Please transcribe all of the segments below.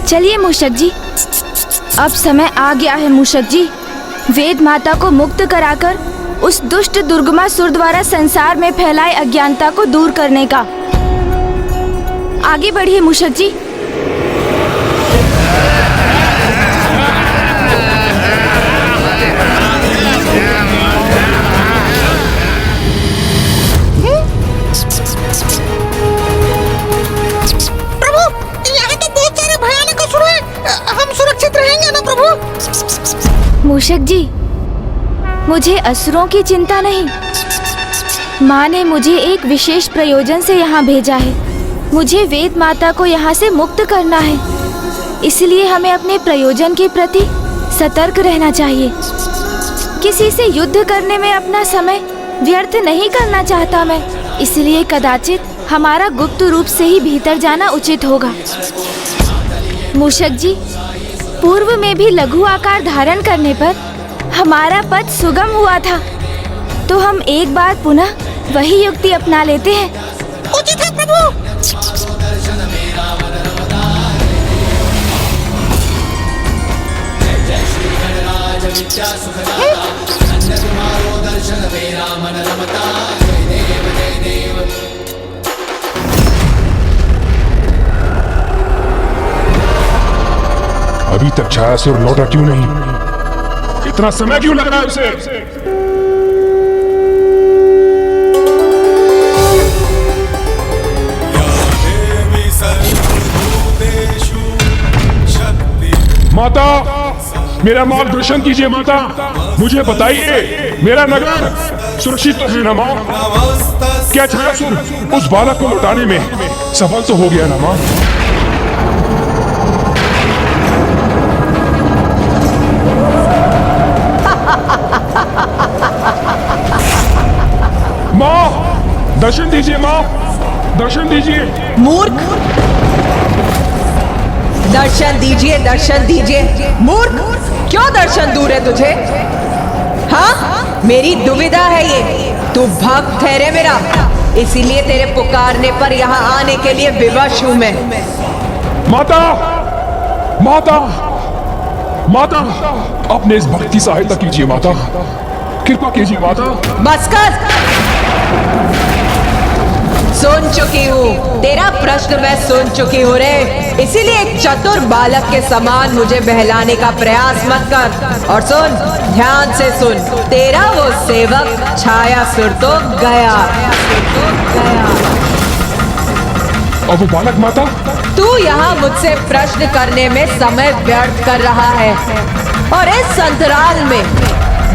चलिए मूषक जी, अब समय आ गया है मूषक जी, वेद माता को मुक्त कराकर उस दुष्ट दुर्गमासुर द्वारा संसार में फैलाए अज्ञानता को दूर करने का। आगे बढ़िए मूषक जी। मूषक जी, मुझे असुरों की चिंता नहीं। माँ ने मुझे एक विशेष प्रयोजन से यहाँ भेजा है। मुझे वेद माता को यहाँ से मुक्त करना है, इसलिए हमें अपने प्रयोजन के प्रति सतर्क रहना चाहिए। किसी से युद्ध करने में अपना समय व्यर्थ नहीं करना चाहता मैं, इसलिए कदाचित हमारा गुप्त रूप से ही भीतर जाना उचित होगा। मूषक जी, पूर्व में भी लघु आकार धारण करने पर हमारा पथ सुगम हुआ था, तो हम एक बार पुनः वही युक्ति अपना लेते हैं। उचित है प्रभु। अभी तक छायासुर लौटा क्यों नहीं? इतना समय क्यों लग रहा है उसे? माता, मेरा मार्गदर्शन कीजिए माता, मुझे बताइए मेरा नगर सुरक्षित तो है ना माँ? क्या छायासुर उस बालक को लौटाने में सफल तो हो गया ना माँ? माँ, दर्शन दीजिए माँ, दर्शन दीजिए। मूर्ख, दर्शन दीजिए, दर्शन दीजिए। मूर्ख, क्यों दर्शन दूर है तुझे? हाँ, मेरी दुविधा है ये। तू भक्त है रे मेरा, इसीलिए तेरे पुकारने पर यहाँ आने के लिए विवश हूँ मैं। माता, माता, माता, अपने इस भक्त की सहायता कीजिए माता, कृपा कीजिए माता। बस कर, सुन चुकी हूँ तेरा प्रश्न, मैं सुन चुकी हूँ रे। इसीलिए एक चतुर बालक के समान मुझे बहलाने का प्रयास मत कर। और सुन, ध्यान से सुन, तेरा वो सेवक छायासुर तो गया। और वो बालक माता? तू यहाँ मुझसे प्रश्न करने में समय व्यर्थ कर रहा है, और इस अंतराल में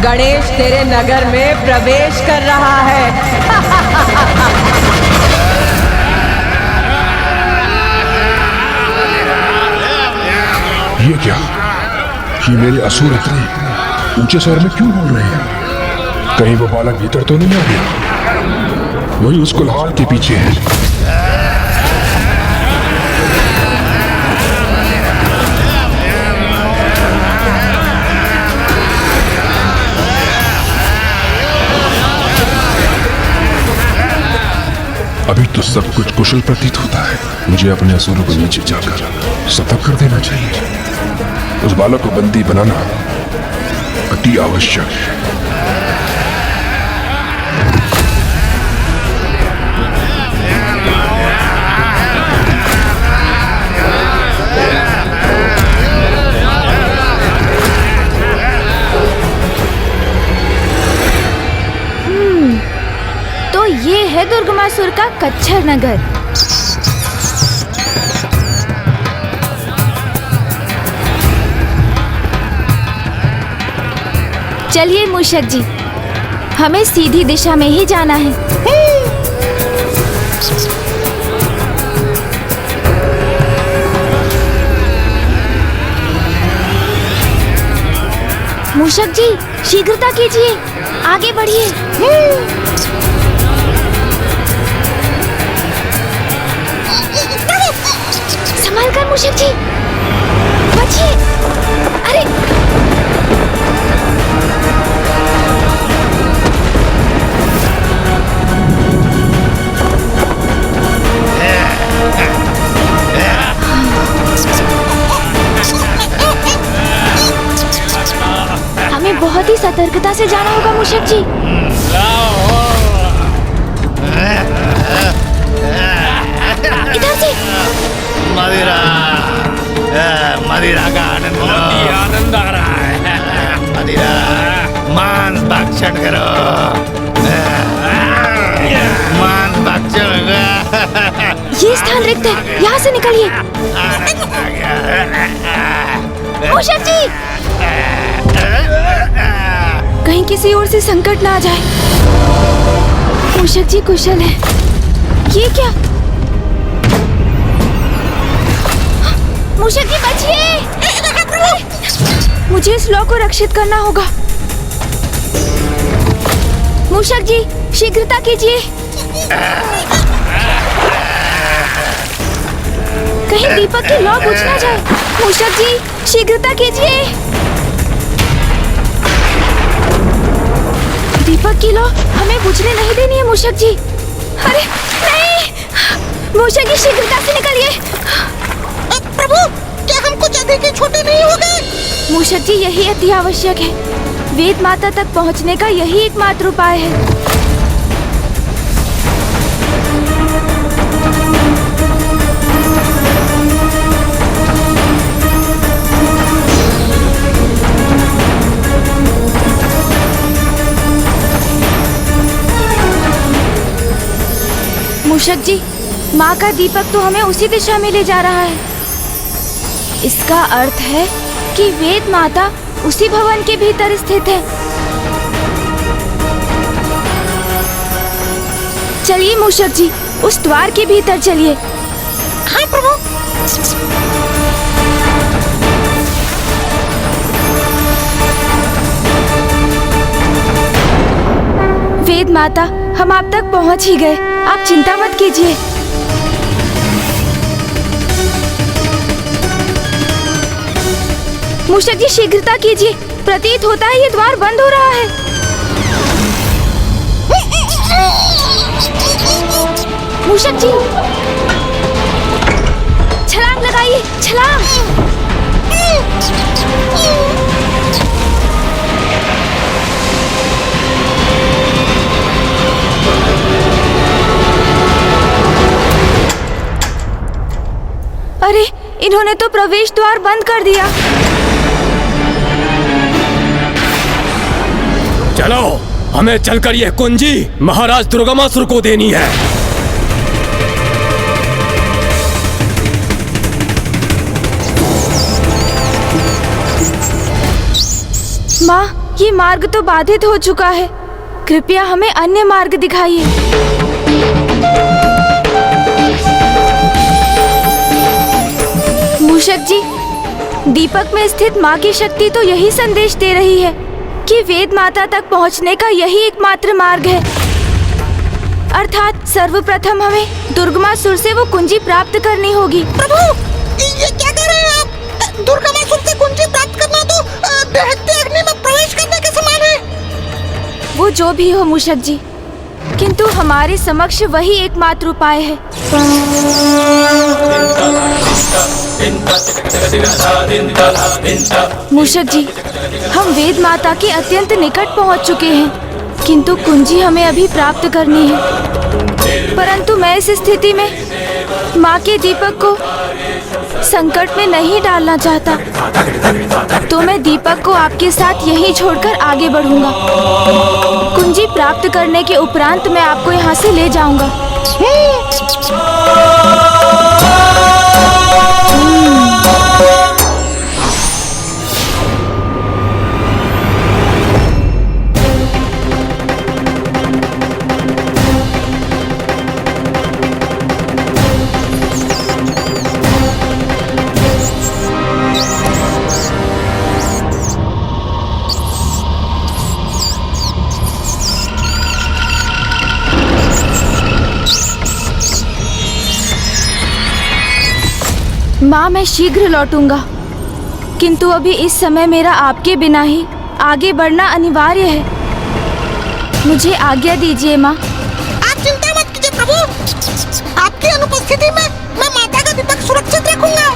गणेश तेरे नगर में प्रवेश कर रहा है। ये क्या? ये मेरे असुर इतने ऊंचे स्वर में क्यों बोल रहे हैं? कहीं वो बालक भीतर तो नहीं आ गया? वही उस कुल्हाड़ के पीछे है। अभी तो सब कुछ कुशल प्रतीत होता है। मुझे अपने असुरों को नीचे जाकर सतर्क कर देना चाहिए। उस बालक को बंदी बनाना अति आवश्यक है। तो ये है दुर्गमासुर का कच्छर नगर। चलिए मूषक जी, हमें सीधी दिशा में ही जाना है। मूषक जी, शीघ्रता कीजिए, आगे बढ़िए। संभाल कर मूषक जी, बचिए। अरे बहुत ही सतर्कता से जाना होगा मूषक जी। इधर से। मदिरा, मदिरा का आनंद लो। आनंद आ रहा है। मदिरा, मांस भक्षण करो। मांस भक्षण। ये स्थान रिक्त है, यहाँ से निकलिए। मूषक जी, कहीं किसी ओर से संकट ना आ जाए। मूषक जी कुशल है। ये क्या? मूषक जी बचिए! मुझे इस लॉ को रक्षित करना होगा। मूषक जी शीघ्रता कीजिए। कहीं दीपक की लॉ बुझ ना जाए। मूषक जी शीघ्रता कीजिए। दीपक की लॉ हमें बुझने नहीं देनी है मूषक जी। अरे नहीं! मूषक जी शीघ्रता से निकलिए। प्रभु, क्या हम कुछ अधिक ही छोटे नहीं हो गए? मूषक जी यही अति आवश्यक है। वेद माता तक पहुंचने का यही एकमात्र उपाय है। मूषक जी, माँ का दीपक तो हमें उसी दिशा में ले जा रहा है। इसका अर्थ है कि वेद माता उसी भवन के भीतर स्थित है। चलिए मूषक जी, उस द्वार के भीतर चलिए। हाँ प्रभु। वेद माता, हम आप तक पहुंच ही गए। आप चिंता मत कीजिए। मूषक जी शीघ्रता कीजिए। प्रतीत होता है ये द्वार बंद हो रहा है। मूषक जी छलांग लगाइए, छलांग। अरे इन्होंने तो प्रवेश द्वार बंद कर दिया। चलो, हमें चलकर यह कुंजी महाराज दुर्गमासुर को देनी है। माँ, ये मार्ग तो बाधित हो चुका है। कृपया हमें अन्य मार्ग दिखाइए। मूषक जी, दीपक में स्थित माँ की शक्ति तो यही संदेश दे रही है कि वेद माता तक पहुँचने का यही एकमात्र मार्ग है। अर्थात सर्वप्रथम हमें दुर्गमासुर से वो कुंजी प्राप्त करनी होगी। प्रभु, ये क्या कर रहे हैं आप? दुर्गमासुर से कुंजी प्राप्त करना तो दहकते अग्नि में प्रवेश करने के समान है। वो जो भी हो मूषक जी, किंतु हमारे समक्ष वही एकमात्र उपाय है। मूषक जी, हम वेद माता के अत्यंत निकट पहुंच चुके हैं, किंतु कुंजी हमें अभी प्राप्त करनी है। परंतु मैं इस स्थिति में माँ के दीपक को संकट में नहीं डालना चाहता, तो मैं दीपक को आपके साथ यहीं छोड़कर आगे बढ़ूंगा। कुंजी प्राप्त करने के उपरांत मैं आपको यहाँ से ले जाऊंगा। माँ, मैं शीघ्र लौटूंगा, किंतु अभी इस समय मेरा आपके बिना ही आगे बढ़ना अनिवार्य है। मुझे आज्ञा दीजिए माँ। आप चिंता मत कीजिए प्रभु। आपकी अनुपस्थिति में मैं माता का दीपक सुरक्षित रखूंगा।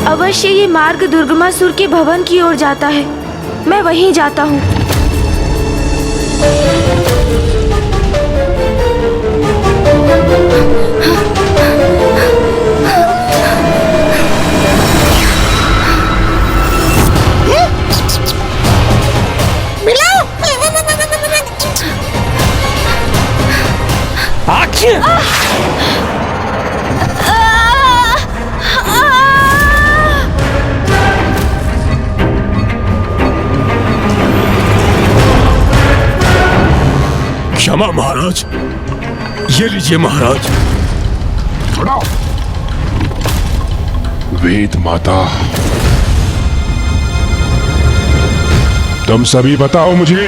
अवश्य ये मार्ग दुर्गमासुर के भवन की ओर जाता है। मैं वहीं जाता हूँ। मिलाओ। आखिर क्षमा महाराज, ये लीजिए महाराज। खड़ा। वेद माता, तुम सभी बताओ मुझे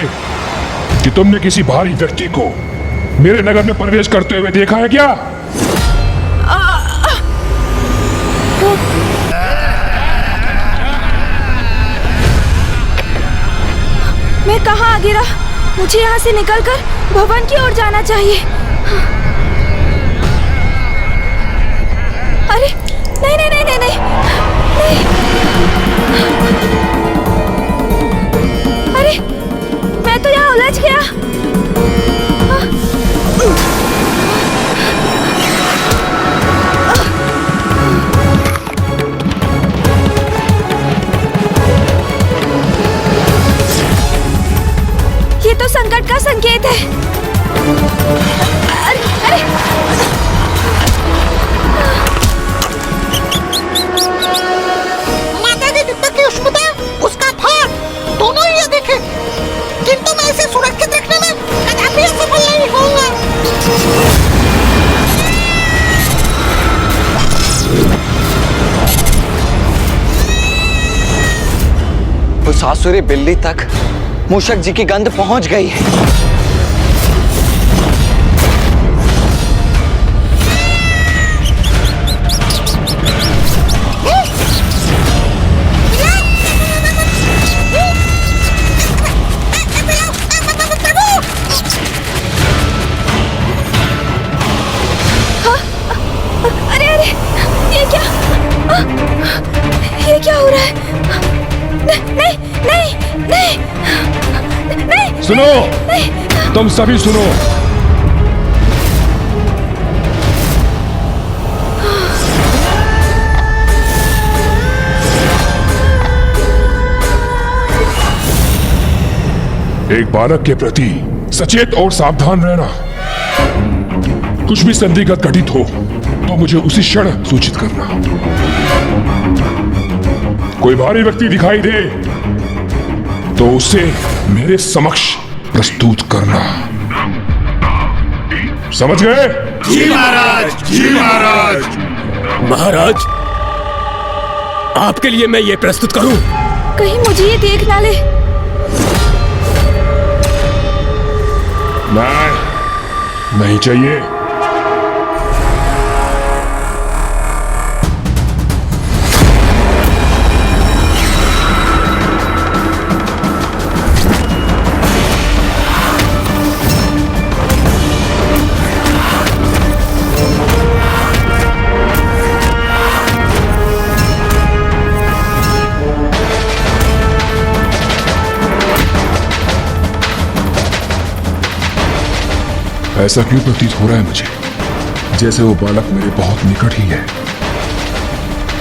कि तुमने किसी भारी व्यक्ति को मेरे नगर में प्रवेश करते हुए देखा है क्या? मैं कहाँ आ गिरा? मुझे यहाँ से निकलकर भवन की ओर जाना चाहिए। अरे नहीं नहीं नहीं नहीं नहीं, नहीं। अरे मैं तो यहाँ उलझ गया। ये तो संकट का संकेत है। अरे अरे माता के डिब्बे की उष्णता, उसका भार, दोनों ही देखे, किंतु मैं इसे सुरक्षित रखने में कदापि असफल नहीं होऊंगा। उस आसुरी बिल्ली तक मूषक जी की गंध पहुंच गई है। अरे अरे, ये क्या हो रहा है? नहीं नहीं नहीं नहीं। सुनो, तुम सभी सुनो। एक बालक के प्रति सचेत और सावधान रहना। कुछ भी संदिग्ध घटित हो तो मुझे उसी क्षण सूचित करना। कोई भारी व्यक्ति दिखाई दे तो उसे मेरे समक्ष प्रस्तुत करना। समझ गए? जी महाराज, जी महाराज। महाराज, आपके लिए मैं ये प्रस्तुत करूं? कहीं मुझे ये देख ना ले। नहीं चाहिए। ऐसा क्यों प्रतीत हो रहा है मुझे, जैसे वो बालक मेरे बहुत निकट ही है,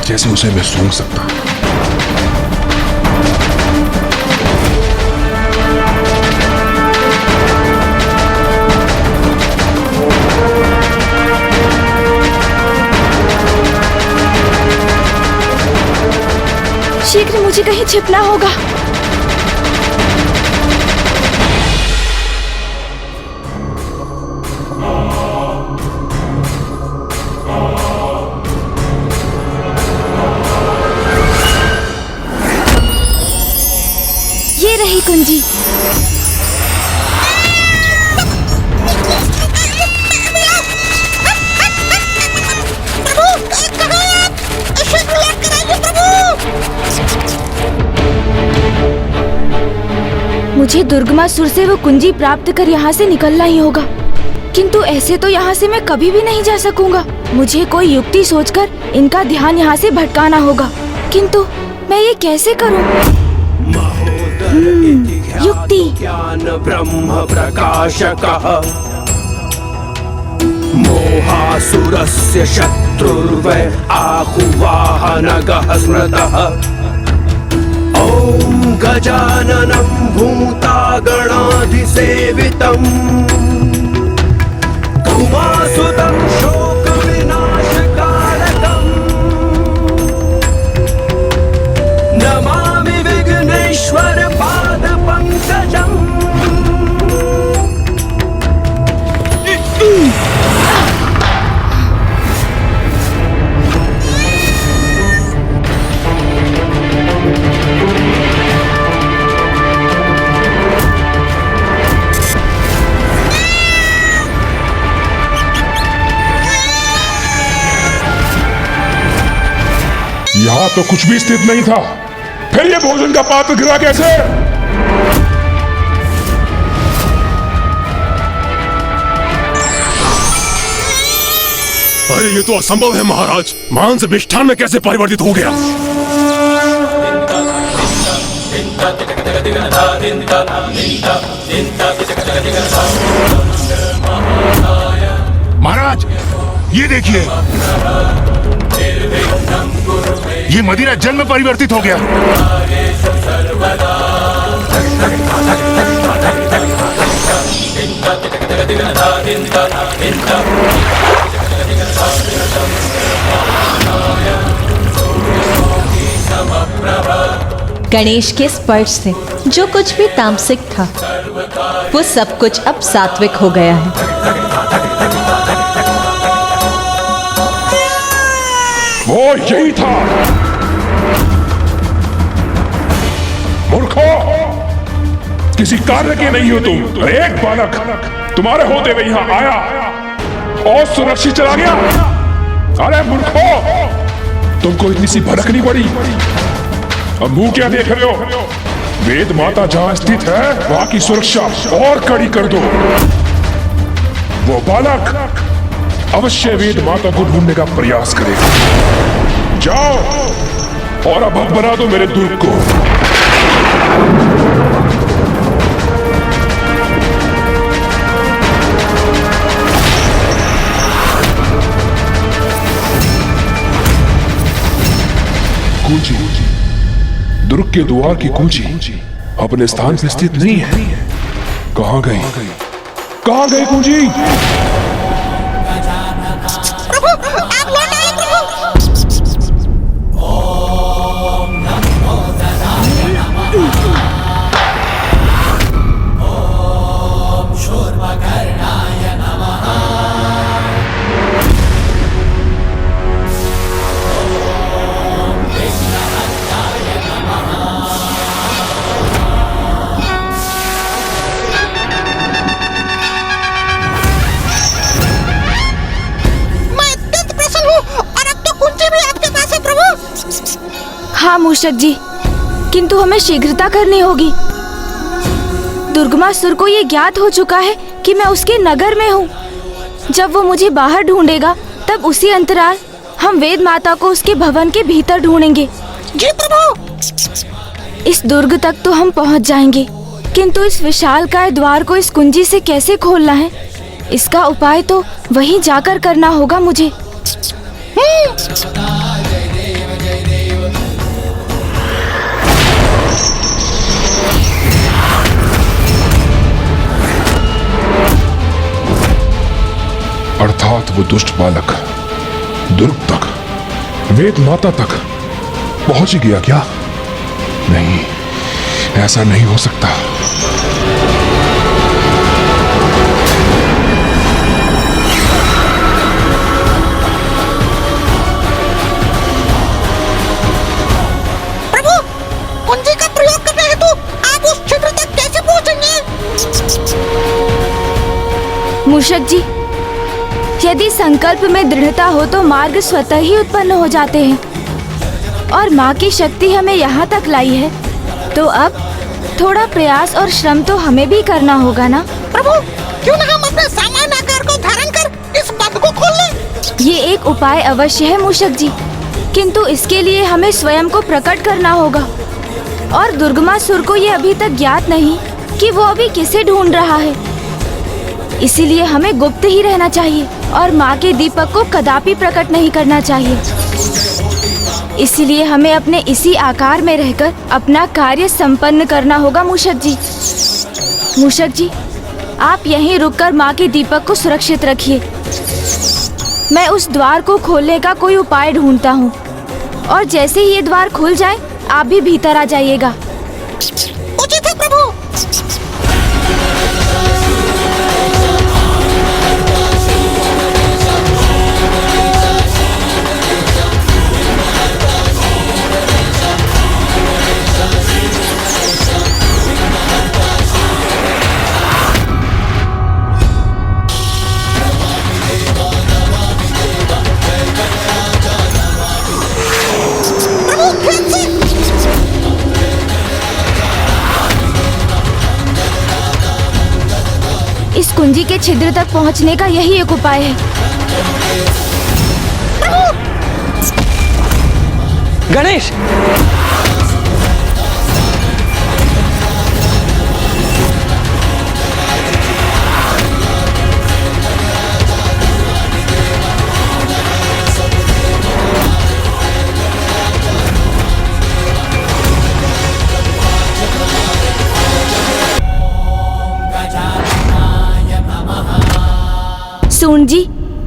जैसे उसे मैं सूंघ सकता हूं। शीघ्र मुझे कहीं छिपना होगा। ये रही कुंजी। मुझे दुर्गमासुर से वो कुंजी प्राप्त कर यहाँ से निकलना ही होगा, किंतु ऐसे तो यहाँ से मैं कभी भी नहीं जा सकूंगा। मुझे कोई युक्ति सोचकर इनका ध्यान यहाँ से भटकाना होगा। किंतु मैं ये कैसे करूं? युक्ति। ज्ञान ब्रह्म प्रकाशकः मोहासुरस्य शत्रुर्वै आहुवाहनगः स्मृतः ॐ गजाननं भूतागणाधिसेवितम् उमासुतं शोकविनाशकारकम् नमामि विघ्नेश्वर पादपङ्कजम्। यहाँ तो कुछ भी स्थित नहीं था, फिर ये भोजन का पात्र गिरा कैसे? अरे ये तो असंभव है महाराज, मांस मिष्ठान में कैसे परिवर्तित हो गया? महाराज ये देखिए, ये मदिरा जल में परिवर्तित हो गया। गणेश के स्पर्श से जो कुछ भी तामसिक था वो सब कुछ अब सात्विक हो गया है। वो यही था। मूर्खों, किसी कार्य के नहीं हो तुम। एक बालक तुम्हारे होते हुए यहाँ आया और सुरक्षित चला गया। अरे मूर्खों, तुमको इतनी सी भड़क नहीं पड़ी? अब मुंह क्या देख रहे हो? वेद माता जहां स्थित है वहां की सुरक्षा और कड़ी कर दो। वो बालक अवश्य वेद माता को ढूंढने का प्रयास करेगा। जाओ और अब बना दो मेरे दुर्ग को। कुंजी, दुर्ग के द्वार की कुंजी अपने स्थान पर स्थित नहीं है। कहां गई? कहां गई कुंजी? प्रभु, आप लौट आए प्रभु। हाँ मूषक जी, किंतु हमें शीघ्रता करनी होगी। दुर्गमासुर को ये ज्ञात हो चुका है कि मैं उसके नगर में हूँ। जब वो मुझे बाहर ढूंढेगा तब उसी अंतराल हम वेद माता को उसके भवन के भीतर ढूंढेंगे। जी प्रभु। इस दुर्ग तक तो हम पहुँच जाएंगे, किंतु इस विशालकाय द्वार को इस कुंजी से कैसे खोलना है, इसका उपाय तो वहीं जाकर करना होगा मुझे। अर्थात वो दुष्ट बालक दुर्ग तक, वेद माता तक पहुंच गया क्या? नहीं, ऐसा नहीं हो सकता। प्रभु, कुंजी का प्रयोग करने हेतु आप उस क्षेत्र तक कैसे पहुंचेंगे? मूषक जी, यदि संकल्प में दृढ़ता हो तो मार्ग स्वतः ही उत्पन्न हो जाते हैं, और माँ की शक्ति हमें यहाँ तक लाई है, तो अब थोड़ा प्रयास और श्रम तो हमें भी करना होगा ना। प्रभु, क्यों न हम अपने सामान्य आकार को धारण कर इस बंध को खोल लें? ये एक उपाय अवश्य है मूषक जी, किंतु इसके लिए हमें स्वयं को प्रकट करना होगा और दुर्गमासुर को ये अभी तक ज्ञात नहीं कि वो अभी किसे ढूंढ रहा है। इसीलिए हमें गुप्त ही रहना चाहिए और माँ के दीपक को कदापि प्रकट नहीं करना चाहिए। इसीलिए हमें अपने इसी आकार में रहकर अपना कार्य संपन्न करना होगा। मूषक जी, आप यहीं रुककर माँ के दीपक को सुरक्षित रखिए। मैं उस द्वार को खोलने का कोई उपाय ढूंढता हूँ और जैसे ही ये द्वार खुल जाए आप भी भीतर आ जाइएगा। उचित है प्रभु। इस कुंजी के छिद्र तक पहुंचने का यही एक उपाय है। गणेश! सून जी,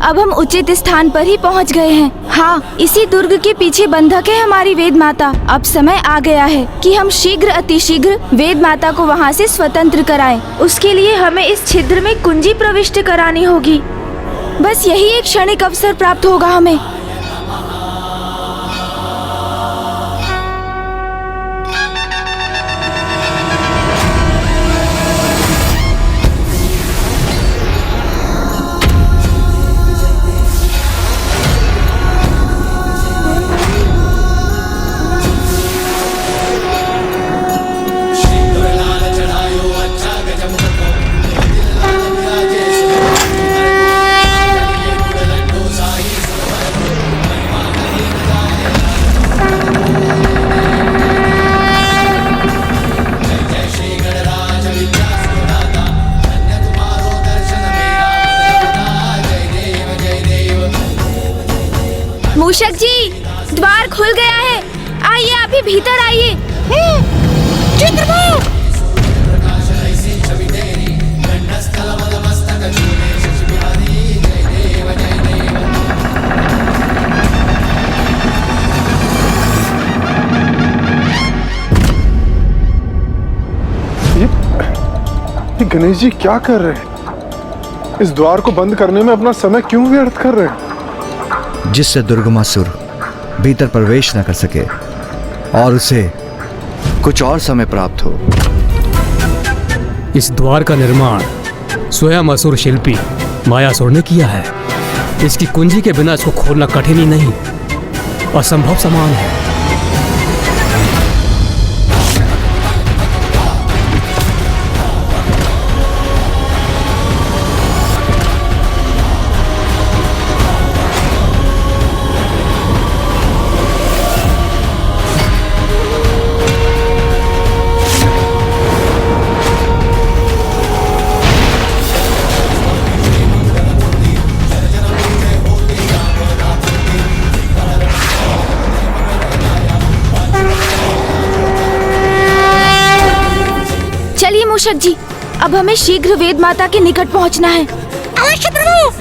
अब हम उचित स्थान पर ही पहुंच गए हैं। हाँ, इसी दुर्ग के पीछे बंधक है हमारी वेद माता। अब समय आ गया है कि हम शीघ्र अतिशीघ्र वेद माता को वहाँ से स्वतंत्र कराएं। उसके लिए हमें इस छिद्र में कुंजी प्रविष्ट करानी होगी। बस यही एक क्षणिक अवसर प्राप्त होगा हमें। मूषक जी, द्वार खुल गया है। आइए, आप भी भीतर आइए। जी प्रभु। ये गणेश जी क्या कर रहे हैं? इस द्वार को बंद करने में अपना समय क्यों व्यर्थ कर रहे हैं? जिससे दुर्गमासुर भीतर प्रवेश न कर सके और उसे कुछ और समय प्राप्त हो। इस द्वार का निर्माण स्वयं असुर शिल्पी मायासुर ने किया है। इसकी कुंजी के बिना इसको खोलना कठिन ही नहीं, असंभव समान है। मूषक जी, अब हमें शीघ्र वेद माता के निकट पहुंचना है। अवश्य प्रभु।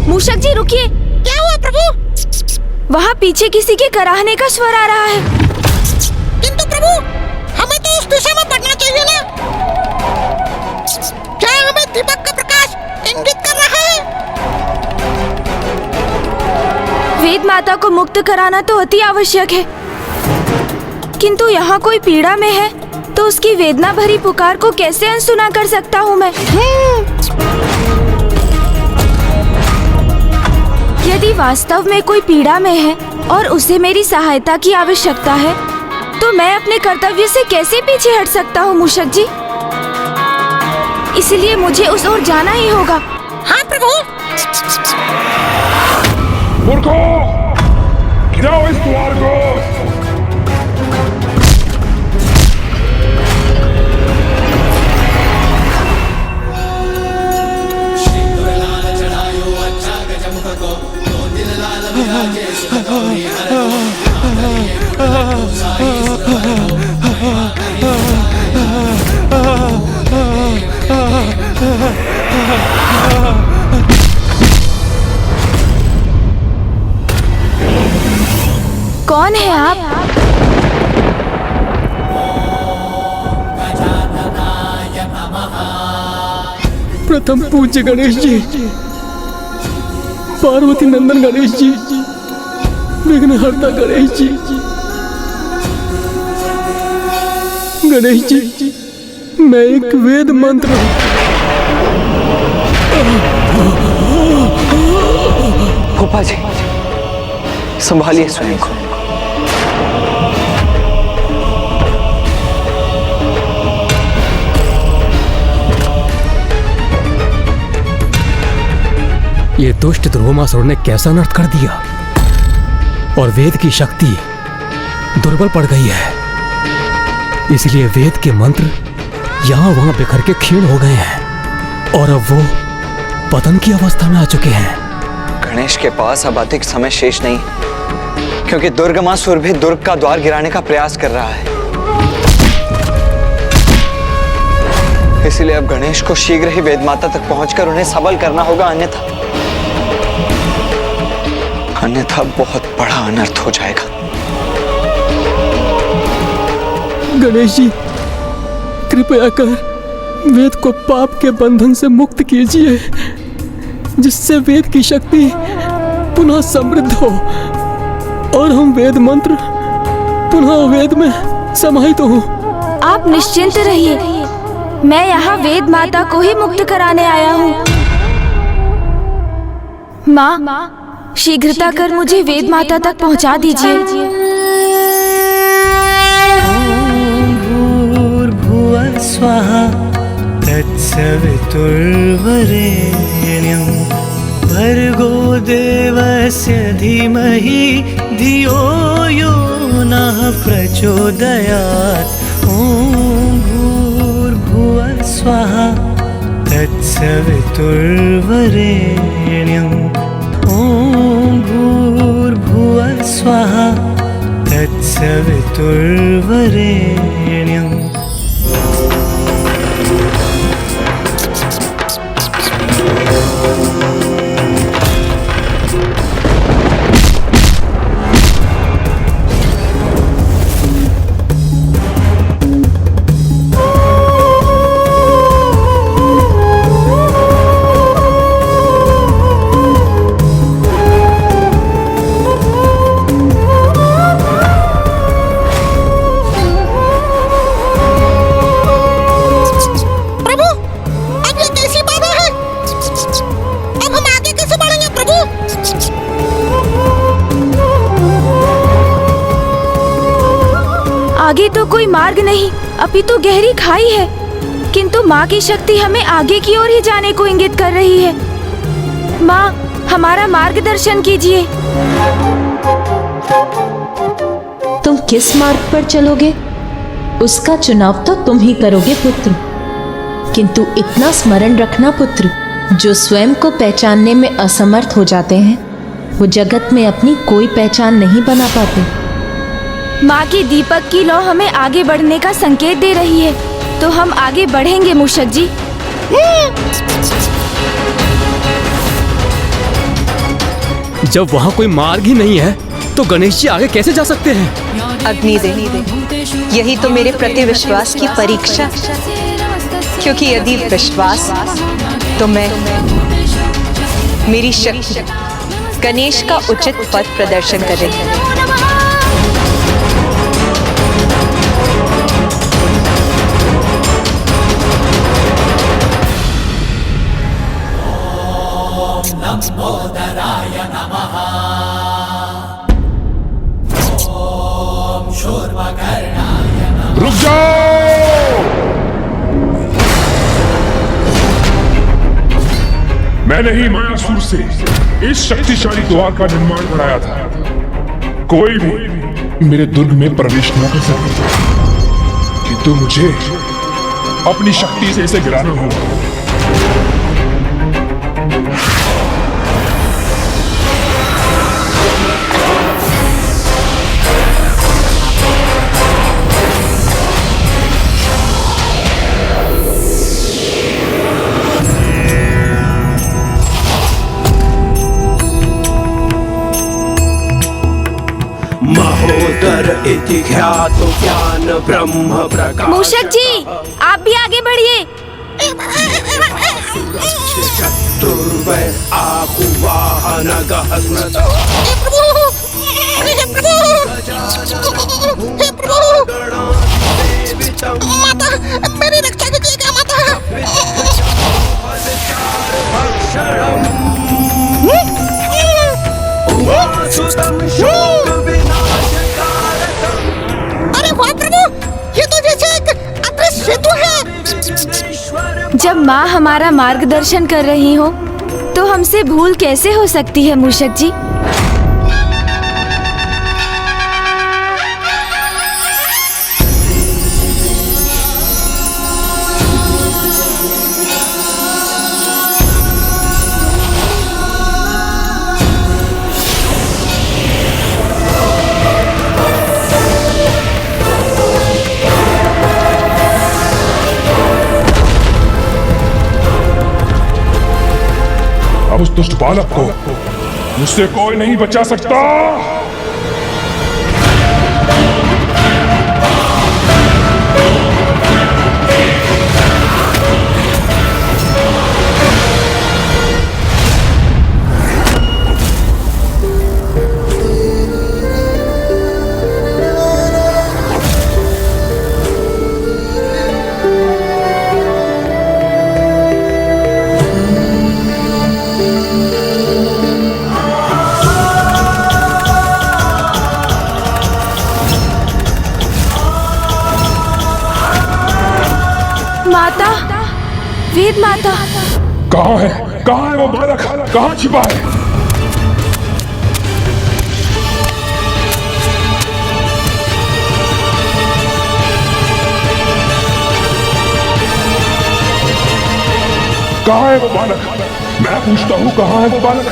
मूषक जी रुकिए। क्या हुआ प्रभु? वहाँ पीछे किसी के कराहने का स्वर आ रहा है। किंतु प्रभु, हमें तो उस दिशा में बढ़ना चाहिए ना। क्या हमें दीपक का प्रकाश इंगित कर रहा है? वेद माता को मुक्त कराना तो अति आवश्यक है, किंतु यहाँ कोई पीड़ा में है तो उसकी वेदना भरी पुकार को कैसे अनसुना कर सकता हूँ मैं? यदि वास्तव में कोई पीड़ा में है और उसे मेरी सहायता की आवश्यकता है तो मैं अपने कर्तव्य से कैसे पीछे हट सकता हूँ मूषक जी? इसलिए मुझे उस ओर जाना ही होगा। हाँ प्रभु। मूर्खों, गिराओ इस द्वार को। कौन है आप? प्रथम पूज्य गणेश जी, पार्वती नंदन गणेश जी, विघ्नहर्ता गणेश जी, गणेश जी, मैं एक वेद मंत्र गोपा जी, संभालिए स्वयं को। ये दुष्ट ध्रुवमासुर ने कैसा अनर्थ कर दिया और वेद की शक्ति दुर्बल पड़ गई है। इसलिए वेद के मंत्र यहां वहां बिखर के क्षीण हो गए हैं और अब वो पतन की अवस्था में आ चुके हैं। गणेश के पास अब अधिक समय शेष नहीं, क्योंकि दुर्गमासुर भी दुर्ग का द्वार गिराने का प्रयास कर रहा है। इसलिए अब गणेश को शीघ्र ही वेदमाता तक पहुंचकर उन्हें सबल करना होगा, अन्यथा बहुत बड़ा अनर्थ हो जाएगा। गणेश जी, कृपया कर वेद को पाप के बंधन से मुक्त कीजिए, जिससे वेद की शक्ति पुनः समृद्ध हो और हम वेद मंत्र पुनः वेद में समाहित हो। आप निश्चिंत रहिए, मैं यहाँ वेद माता को ही मुक्त कराने आया हूँ। माँ, शीघ्रता कर मुझे वेद माता तक पहुँचा दीजिए। भूर्भुवः स्वः तत्सवितुर्वरेण्यं भर्गो देवस्य धीमहि धियो यो नः प्रचोदयात्। ॐ भूर्भुवः स्वः तत्सवितुर्वरेण्यं ॐ भूर्भुवः स्वः तत्सवितुर्वरेण्यम्। आगे तो कोई मार्ग नहीं, अपितु गहरी खाई है, किंतु माँ की शक्ति हमें आगे की ओर ही जाने को इंगित कर रही है। माँ, हमारा मार्गदर्शन कीजिए। तुम किस मार्ग पर चलोगे उसका चुनाव तो तुम ही करोगे पुत्र, किंतु इतना स्मरण रखना पुत्र, जो स्वयं को पहचानने में असमर्थ हो जाते हैं वो जगत में अपनी कोई पहचान नहीं बना पाते। माँ की दीपक की लौ हमें आगे बढ़ने का संकेत दे रही है, तो हम आगे बढ़ेंगे मूषक जी। जब वहाँ कोई मार्ग ही नहीं है तो गणेश जी आगे कैसे जा सकते हैं? अग्निदेव, यही तो मेरे प्रति विश्वास की परीक्षा, क्योंकि यदि विश्वास तो मैं, मेरी शक्ति गणेश का उचित पथ प्रदर्शन करेगी। रुक जाओ! मैंने ही मायासुर से इस शक्तिशाली द्वार का निर्माण कराया था। कोई भी मेरे दुर्ग में प्रवेश न कर सके, किंतु मुझे अपनी शक्ति से इसे गिराना होगा। महोदर इति ख्यातो ज्ञान ब्रह्म प्रकाश। मूषक जी, आप भी आगे बढ़िए। चतुर्वै आहुवाहन गहस्मत। माता, मेरी रक्षा कीजिएगा माता। अरे वाह प्रभु, ये तो जैसे एक अदृश्य सेतु है। जब माँ हमारा मार्गदर्शन कर रही हो तो हमसे भूल कैसे हो सकती है मूषक जी? अब उस दुष्ट बालक को मुझसे कोई नहीं बचा सकता। माता, वेद माता, कहाँ है? कहाँ है वो बालक? कहाँ छिपा है? कहाँ है वो बालक? मैं पूछता हूँ, कहाँ है वो बालक?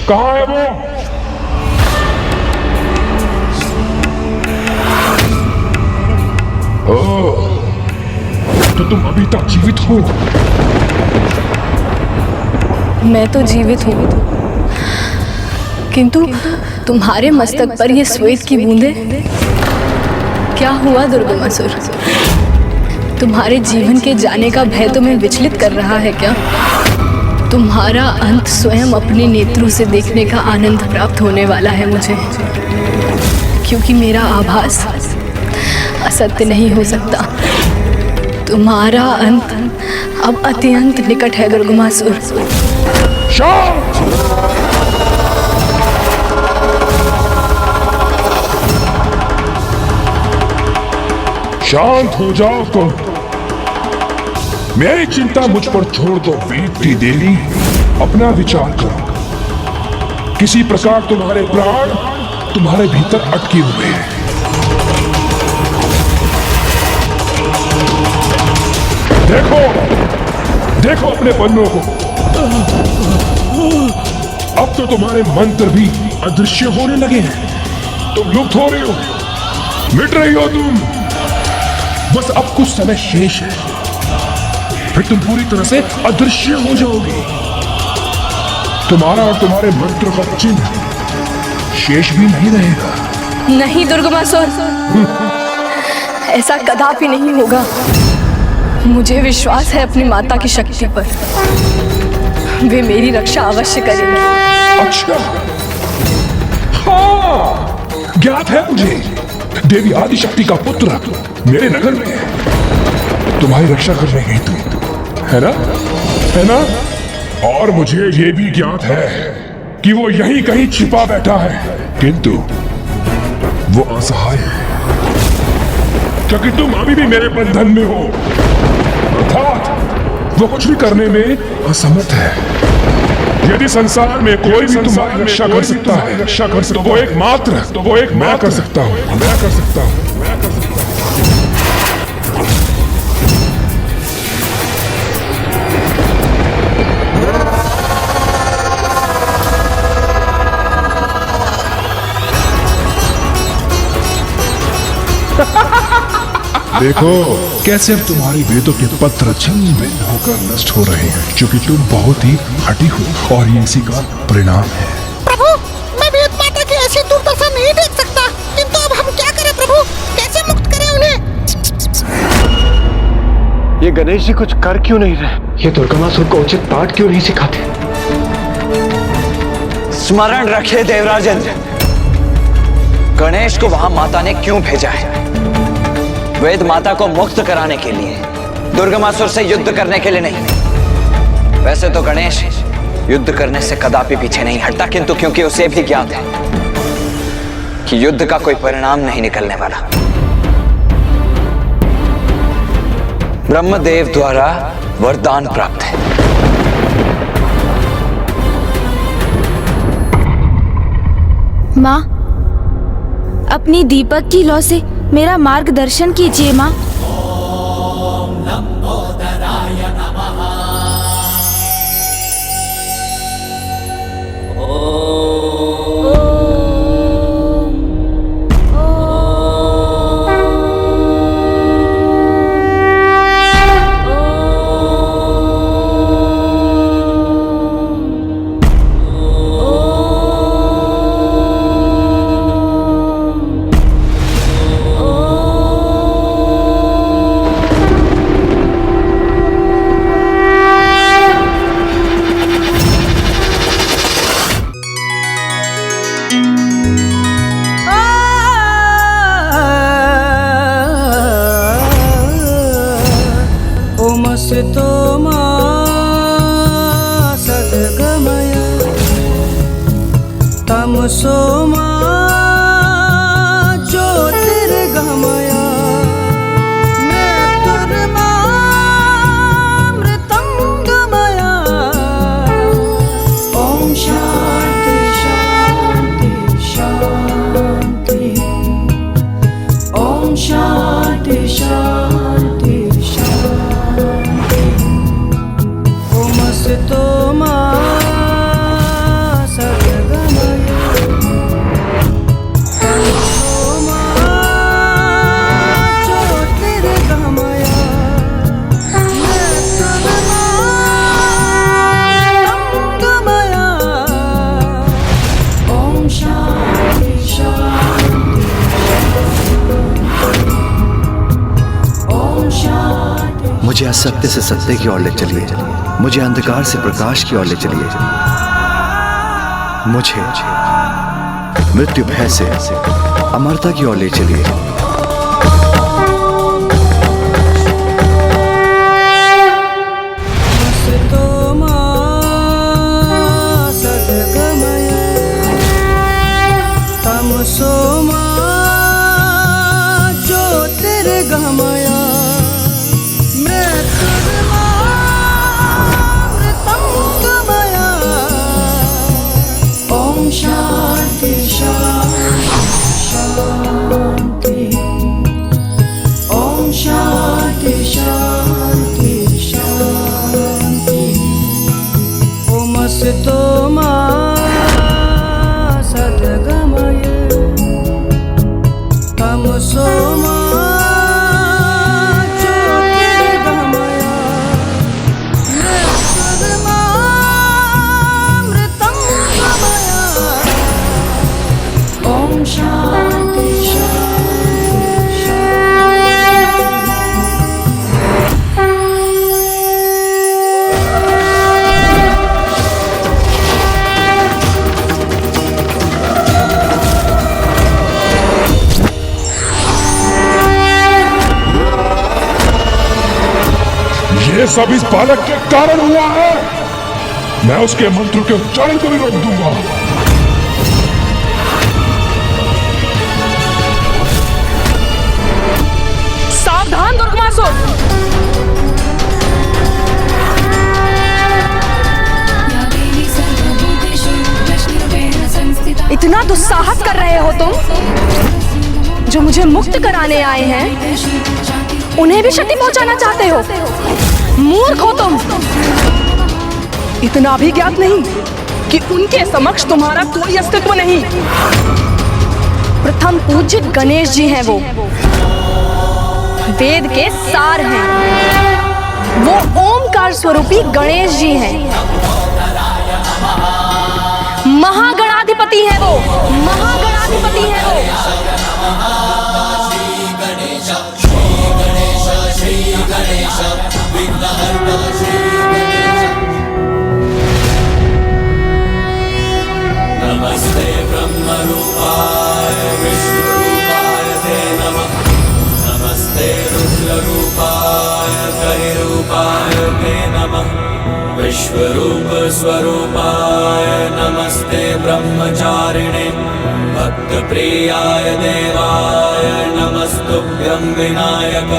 कहाँ है वो? ओह, तो तुम अभी तक जीवित हो? मैं तो जीवित हूँ, किंतु तुम्हारे मस्तक पर ये श्वेत की बूंदें, क्या हुआ दुर्गमासुर? तुम्हारे जीवन के जाने का भय तुम्हें विचलित कर रहा है क्या? तुम्हारा अंत स्वयं अपने नेत्रों से देखने का आनंद प्राप्त होने वाला है मुझे, क्योंकि मेरा आभास असत्य नहीं हो सकता। तुम्हारा अंत अब अत्यंत निकट है दुर्गमासुर। शांत! शांत हो जाओ तुम। मेरी चिंता मुझ पर छोड़ दो वेद की देवी। अपना विचार करो, किसी प्रकार तुम्हारे प्राण तुम्हारे भीतर अटके हुए हैं। देखो, देखो अपने पन्नों को। अब तो तुम्हारे मंत्र भी अदृश्य होने लगे हैं। तुम लुप्त हो रही हो, मिट रही हो तुम। बस अब कुछ समय शेष है, फिर तुम पूरी तरह से अदृश्य हो जाओगे। तुम्हारा और तुम्हारे मंत्र का चिन्ह शेष भी नहीं रहेगा। नहीं दुर्गमासुर, ऐसा कदापि नहीं होगा। मुझे विश्वास है अपनी माता की शक्ति पर, वे मेरी रक्षा अवश्य करेंगी। अच्छा, हाँ, ज्ञात है मुझे। देवी आदिशक्ति का पुत्र मेरे नगर में है, तुम्हारी रक्षा करने हेतु, है ना? है ना? और मुझे ये भी ज्ञात है कि वो यहीं कहीं छिपा बैठा है, किंतु वो असहाय है, क्योंकि तुम अभी भी मेरे बंधन में हो, अर्थात वो कुछ भी करने में असमर्थ है। यदि संसार में कोई भी तुम्हारी रक्षा कर सकता है, तो वो एक मैं कर सकता हूँ, मैं कर सकता हूँ। देखो कैसे अब तुम्हारी वेदों के पत्र छिन्न भिन्न होकर नष्ट हो रहे हैं, क्योंकि तुम बहुत ही हटी हो और ये इसी का परिणाम है। प्रभु, मैं वेद माता की ऐसी दुर्दशा नहीं देख सकता, किंतु अब हम क्या करें प्रभु? कैसे मुक्त करें उन्हें? ये गणेश जी कुछ कर क्यों नहीं रहे? ये दुर्गमासुर को उचित पाठ क्यों नहीं सिखाते? स्मरण रखे देवराजेंद्र, गणेश को वहां माता ने क्यों भेजा है? वेद माता को मुक्त कराने के लिए, दुर्गमासुर से युद्ध करने के लिए नहीं। वैसे तो गणेश युद्ध करने से कदापि पीछे नहीं हटता, किंतु क्योंकि उसे भी ज्ञात है कि युद्ध का कोई परिणाम नहीं निकलने वाला, ब्रह्मदेव द्वारा वरदान प्राप्त है। माँ, अपनी दीपक की लौ से मेरा मार्गदर्शन कीजिए माँ। सोमा ज्योतिर्गमया मृत्युर्मामृतं गमया। ओम शांति शांति शांति। ओम शांति शांति शांति। ओम स्तोमा मुझे असत्य से सत्य की ओर ले चलिए, मुझे अंधकार से प्रकाश की ओर ले चलिए, मुझे मृत्यु भय से अमरता की ओर ले चलिए। सोमा ज्योतिर्गमया मृत्युर्मामृतं गमया। ओम शांति शांति। ओम शांति शांति शांति। ओम स्तोमा सोमा ज्योतिर्गमया मृत्युर्मामृतं गमया। ओम शांति ये सब इस बालक के कारण हुआ है। मैं उसके मंत्र के उच्चारण को भी रोक दूंगा। इतना दुस्साहस कर रहे हो तुम? जो मुझे मुक्त कराने आए हैं उन्हें भी क्षति पहुंचाना चाहते हो? मूर्ख हो तुम। इतना भी ज्ञात नहीं कि उनके समक्ष तुम्हारा कोई अस्तित्व नहीं। प्रथम पूज्य गणेश जी हैं वो, वेद के सार हैं। वो ओमकार स्वरूपी गणेश जी हैं, महागणाधिपति हैं वो, महागणाधिपति हैं वो। नमस्ते ब्रह्म रूपाय विष्णु रूपाय ते नमः। नमस्ते रुद्र रूपाय हरिरूपाय ते नमः। विश्वरूप स्वरूपाय नमस्ते ब्रह्मचारिणे। भक्त प्रियाय देवाय नमस्तुभ्यं विनायक।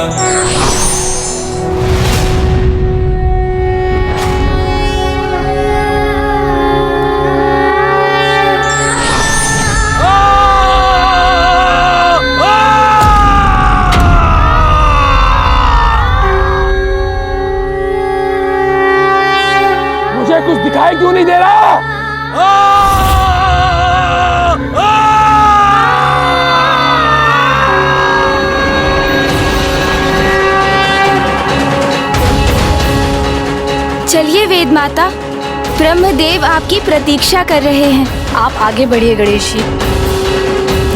कुछ दिखाई क्यों नहीं दे रहा? चलिए वेद माता, ब्रह्मदेव आपकी प्रतीक्षा कर रहे हैं। आप आगे बढ़िए गणेश जी,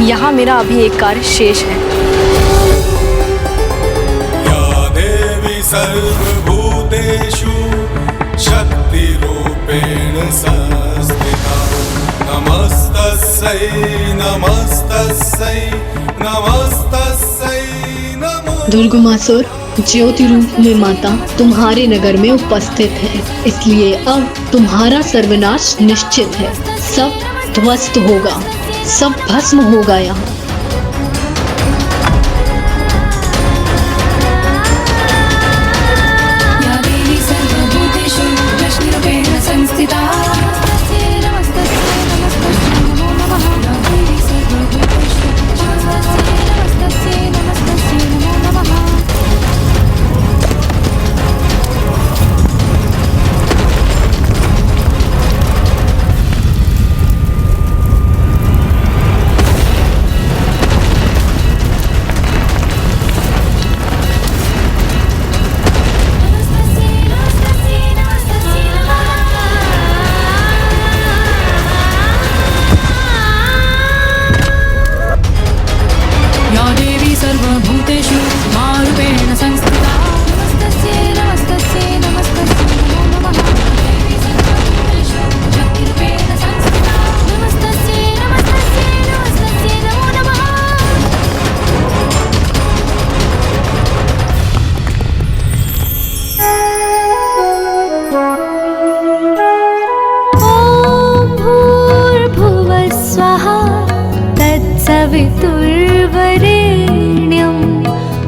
यहाँ मेरा अभी एक कार्य शेष है। या देवी सर्वभूतेषु शक्ति रूपेण संस्थिता। नमस्तस्यै नमस्तस्यै नमस्तस्यै नमो। दुर्गमासुर ज्योति रूप में माता तुम्हारे नगर में उपस्थित है, इसलिए अब तुम्हारा सर्वनाश निश्चित है। सब ध्वस्त होगा, सब भस्म होगा यहाँ।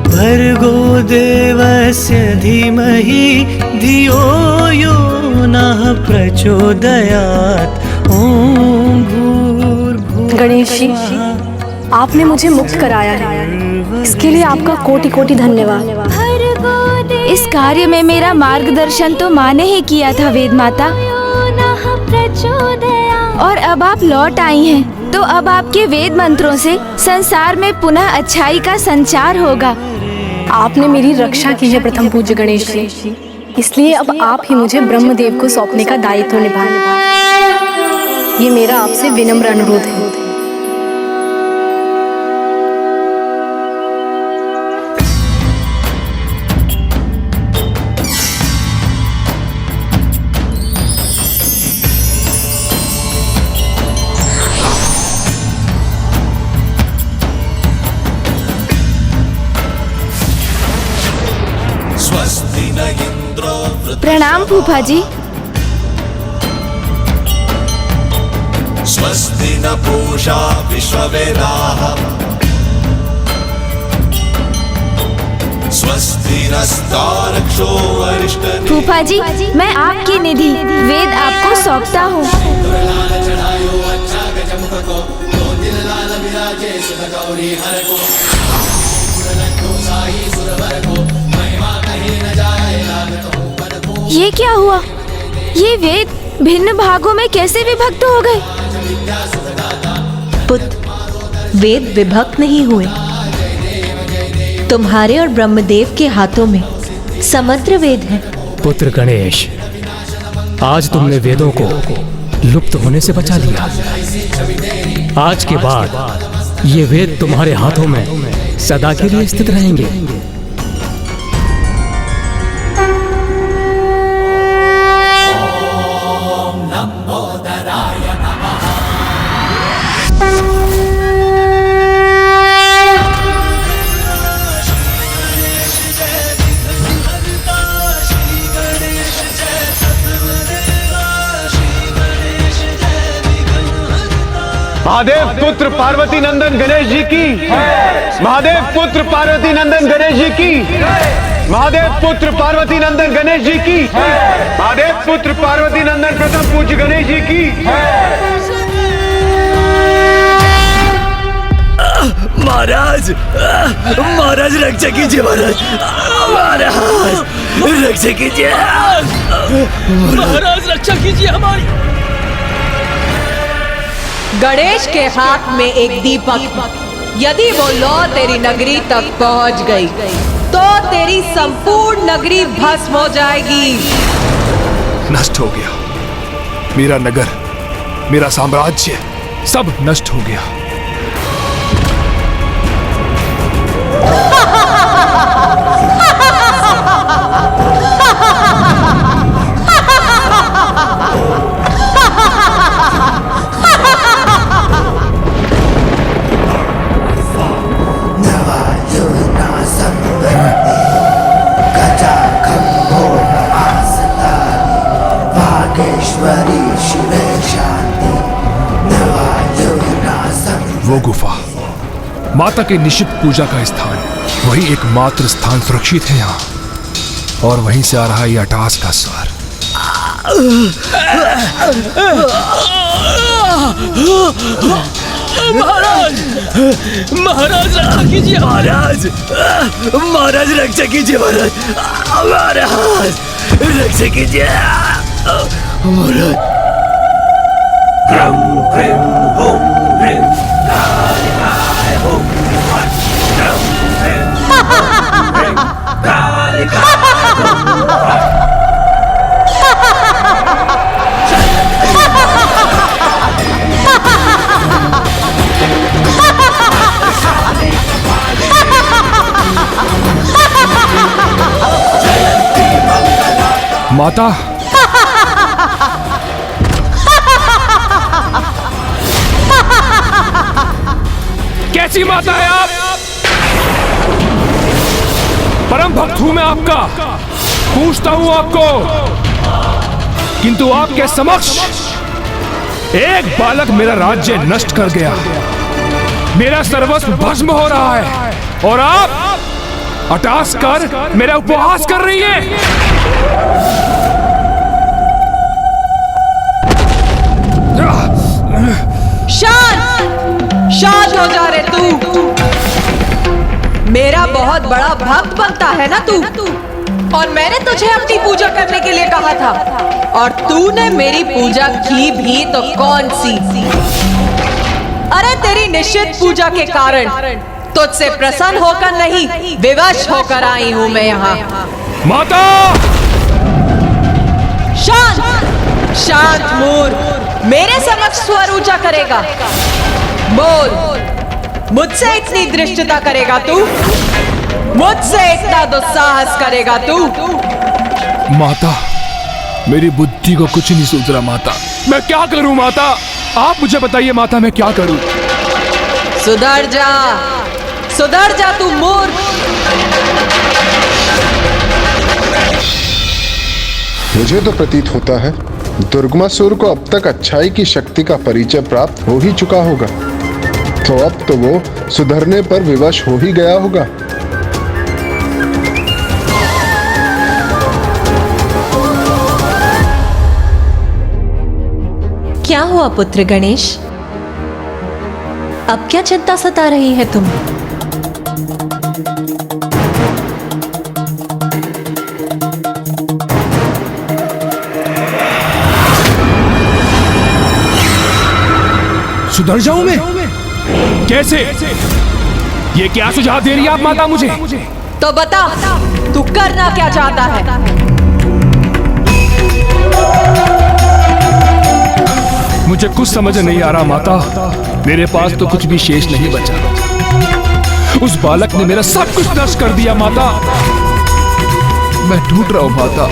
भर्गो देवस्य धीमहि धियो यो नः प्रचोदयात्। ओम भूर्भुवः। गणेश जी, आपने मुझे मुक्त कराया है, इसके लिए आपका कोटि कोटि धन्यवाद। इस कार्य में मेरा मार्गदर्शन तो माँ ने ही किया था वेद माता, और अब आप लौट आई हैं, तो अब आपके वेद मंत्रों से संसार में पुनः अच्छाई का संचार होगा। आपने मेरी रक्षा की है प्रथम पूज्य गणेश जी, इसलिए अब आप ही मुझे ब्रह्मदेव को सौंपने का दायित्व निभाएं। ये मेरा आपसे विनम्र अनुरोध है। प्रणाम फूफा जी। स्वस्ति न पूषा विश्ववेदाः। स्वस्ति नस्तार्क्ष्यो अरिष्टनेमिः। फूफा जी, मैं आपकी निधि वेद आपको सौंपता हूँ। ये क्या हुआ? ये वेद भिन्न भागों में कैसे विभक्त हो गए? पुत्र, वेद विभक्त नहीं हुए। तुम्हारे और ब्रह्मदेव के हाथों में समग्र वेद है। पुत्र गणेश, आज तुमने वेदों को लुप्त होने से बचा लिया। आज के बाद ये वेद तुम्हारे हाथों में सदा के लिए स्थित रहेंगे। महादेव पुत्र पार्वती नंदन गणेश जी की, महादेव पुत्र पार्वती नंदन गणेश जी की, महादेव पुत्र पार्वती नंदन गणेश जी की, महादेव पुत्र पार्वती नंदन प्रथम पूज्य गणेश जी की। महाराज, महाराज रक्षा कीजिए, महाराज, महाराज रक्षा कीजिए, महाराज रक्षा कीजिए हमारी। गणेश के हाथ में एक दीपक, यदि वो लौ तेरी नगरी तक पहुंच गई तो तेरी संपूर्ण नगरी भस्म हो जाएगी। नष्ट हो गया मेरा नगर, मेरा साम्राज्य सब नष्ट हो गया। वो गुफा माता के निश्चित पूजा का स्थान, वही एकमात्र स्थान सुरक्षित है यहाँ, और वहीं से आ रहा ये अटास का स्वर। महाराज, महाराज रक्षा कीजिए, महाराज, महाराज रक्षा कीजिए, महाराज, महाराज रक्षा कीजिए, महाराज। माता, कैसी माता है आप? परम भक्त हूं मैं आपका, पूछता हूं आपको, किंतु आपके समक्ष एक बालक मेरा राज्य नष्ट कर गया, मेरा सर्वस्व भस्म हो रहा है, और आप अटास कर मेरा उपहास कर रही है। शांत, शांत हो जा रे तू। मेरा बहुत बड़ा भक्त बनता है ना तू, और मैंने तुझे अपनी पूजा करने के लिए कहा था, और तूने मेरी पूजा की भी तो कौन सी? अरे तेरी निश्चित पूजा के कारण तुझसे प्रसन्न होकर नहीं, विवश होकर आई हूं मैं यहाँ। माता! शांत, शांत मूर्ख, मेरे समक्ष स्वर ऊंचा करेगा? बोल, मुझसे इतनी दृष्टता करेगा तू? मुझसे इतना दुस्साहस करेगा तू? माता, मेरी बुद्धि को कुछ नहीं सूझ रहा माता। मैं क्या करूं माता? आप मुझे बताइए माता, मैं क्या करूं? सुधर जा, सुधर जा तू मूर्ख। मुझे तो प्रतीत होता है दुर्गमासुर को अब तक अच्छाई की शक्ति का परिचय प्राप्त हो ही चुका होगा, तो अब तो वो सुधरने पर विवश हो ही गया होगा। क्या हुआ पुत्र गणेश? अब क्या चिंता सता रही है तुम? सुधर जाऊं मैं? कैसे? ये क्या सुझाव दे रही है आप माता मुझे? तो बता, तू करना क्या चाहता है? मुझे कुछ समझ नहीं आ रहा माता। मेरे पास तो कुछ भी शेष नहीं बचा। उस बालक ने मेरा सब कुछ नष्ट कर दिया माता। मैं टूट रहा हूं माता।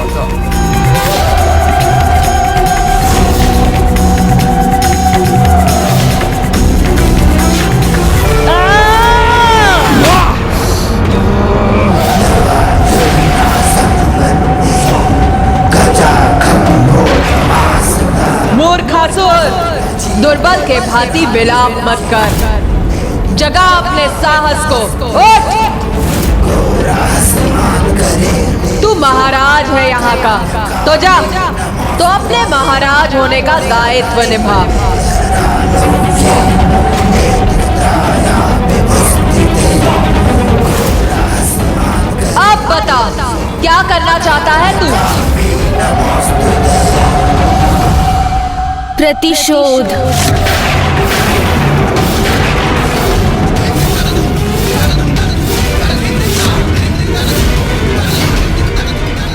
मूर्खासुर, दुर्बल के भांति विलाप मत कर। जगा अपने साहस को। उठ! तू महाराज है यहाँ का, तो जा, तो अपने महाराज होने का दायित्व निभा। अब बता, क्या करना चाहता है तू? प्रतिशोध।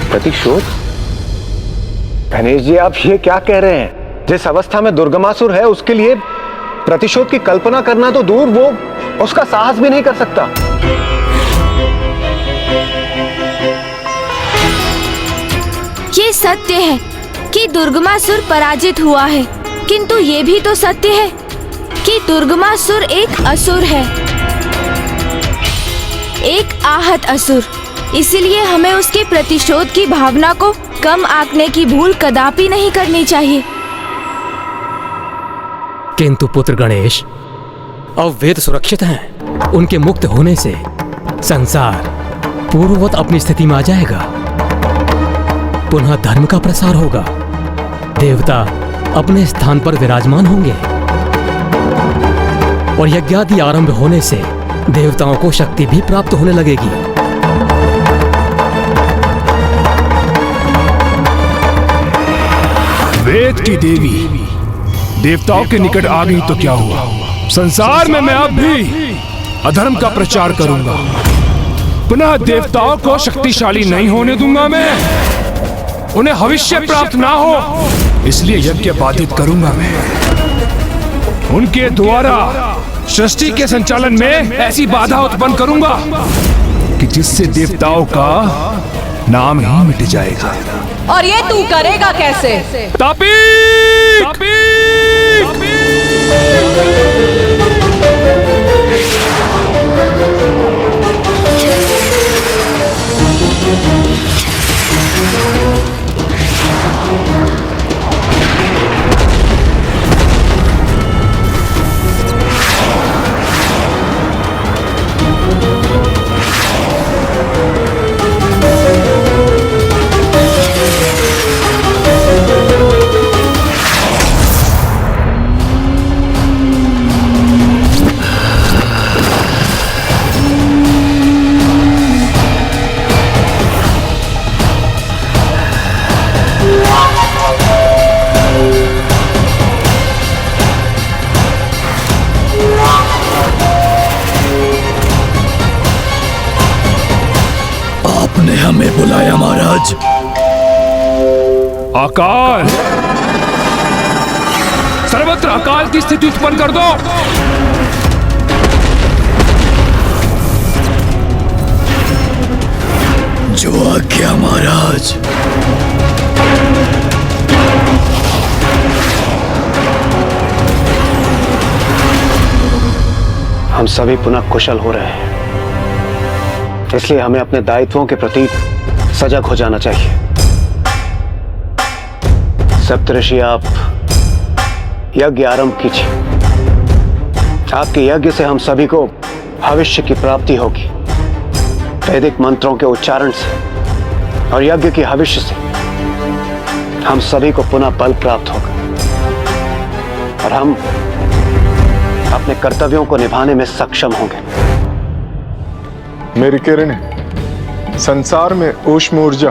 प्रतिशोध? गणेश जी, आप ये क्या कह रहे हैं? जिस अवस्था में दुर्गमासुर है उसके लिए प्रतिशोध की कल्पना करना तो दूर, वो उसका साहस भी नहीं कर सकता। ये सत्य है कि दुर्गमासुर पराजित हुआ है, किंतु ये भी तो सत्य है कि दुर्गमासुर एक असुर है, एक आहत असुर। इसीलिए हमें उसके प्रतिशोध की भावना को कम आंकने की भूल कदापि नहीं करनी चाहिए। किंतु पुत्र गणेश, अब वेद सुरक्षित हैं। उनके मुक्त होने से संसार पूर्ववत अपनी स्थिति में आ जाएगा। पुनः धर्म का प्रसार होगा। देवता अपने स्थान पर विराजमान होंगे और यज्ञादि आरंभ होने से देवताओं को शक्ति भी प्राप्त होने लगेगी। वेद की देवी देवताओं के निकट आ गई तो क्या हुआ? संसार में मैं अब भी अधर्म का प्रचार करूंगा। पुनः देवताओं को शक्तिशाली नहीं होने दूंगा मैं। उन्हें भविष्य प्राप्त ना हो, इसलिए यज्ञ बाधित करूंगा मैं। उनके द्वारा सृष्टि के संचालन में ऐसी बाधा उत्पन्न करूंगा कि जिससे देवताओं का नाम ही मिट जाएगा। और ये तू करेगा कैसे? आपने हमें बुलाया महाराज? अकाल, सर्वत्र अकाल की स्थिति उत्पन्न कर दो। जो आज्ञा महाराज। हम सभी पुनः कुशल हो रहे हैं, इसलिए हमें अपने दायित्वों के प्रति सजग हो जाना चाहिए। सप्तऋषि, आप यज्ञ आरंभ कीजिए। आपके यज्ञ से हम सभी को भविष्य की प्राप्ति होगी। वैदिक मंत्रों के उच्चारण से और यज्ञ की भविष्य से हम सभी को पुनः बल प्राप्त होगा और हम अपने कर्तव्यों को निभाने में सक्षम होंगे। मेरी किरणें संसार में ऊष्म ऊर्जा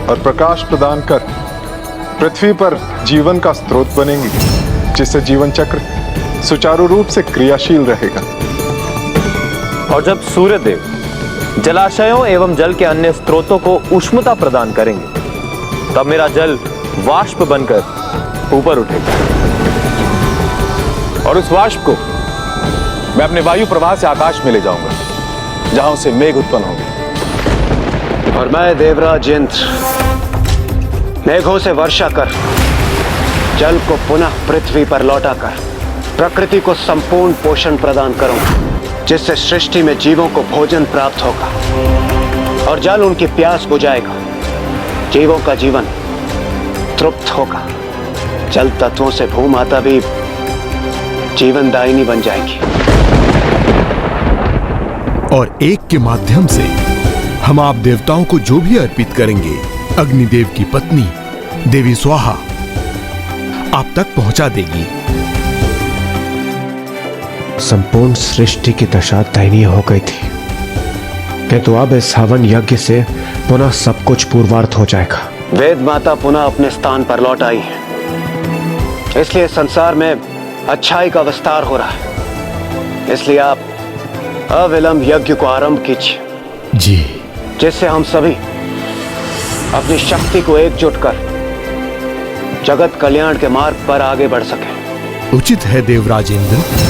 और प्रकाश प्रदान कर पृथ्वी पर जीवन का स्रोत बनेंगी, जिससे जीवन चक्र सुचारू रूप से क्रियाशील रहेगा। और जब सूर्य देव जलाशयों एवं जल के अन्य स्रोतों को उष्णता प्रदान करेंगे, तब मेरा जल वाष्प बनकर ऊपर उठेगा और उस वाष्प को मैं अपने वायु प्रवाह से आकाश में ले जाऊंगा, जहां उसे मेघ उत्पन्न होंगे। और मैं देवराज इंद्र मेघों से वर्षा कर जल को पुनः पृथ्वी पर लौटाकर प्रकृति को संपूर्ण पोषण प्रदान करूंगा, जिससे सृष्टि में जीवों को भोजन प्राप्त होगा और जल उनकी प्यास बुझाएगा। जीवों का जीवन तृप्त होगा। जल तत्वों से भूमाता भी जीवनदायिनी बन जाएगी। और एक के माध्यम से हम आप देवताओं को जो भी अर्पित करेंगे, अग्निदेव की पत्नी देवी स्वाहा आप तक पहुंचा देगी। संपूर्ण सृष्टि की दशा दयनीय हो गई थी, किंतु अब इस हवन यज्ञ से पुनः सब कुछ पूर्वार्थ हो जाएगा। वेद माता पुनः अपने स्थान पर लौट आई है, इसलिए संसार में अच्छाई का विस्तार हो रहा है। इसलिए आप अविलंब यज्ञ को आरंभ कीजिए जी, जिससे हम सभी अपनी शक्ति को एकजुट कर जगत कल्याण के मार्ग पर आगे बढ़ सके। उचित है देवराज इंद्र।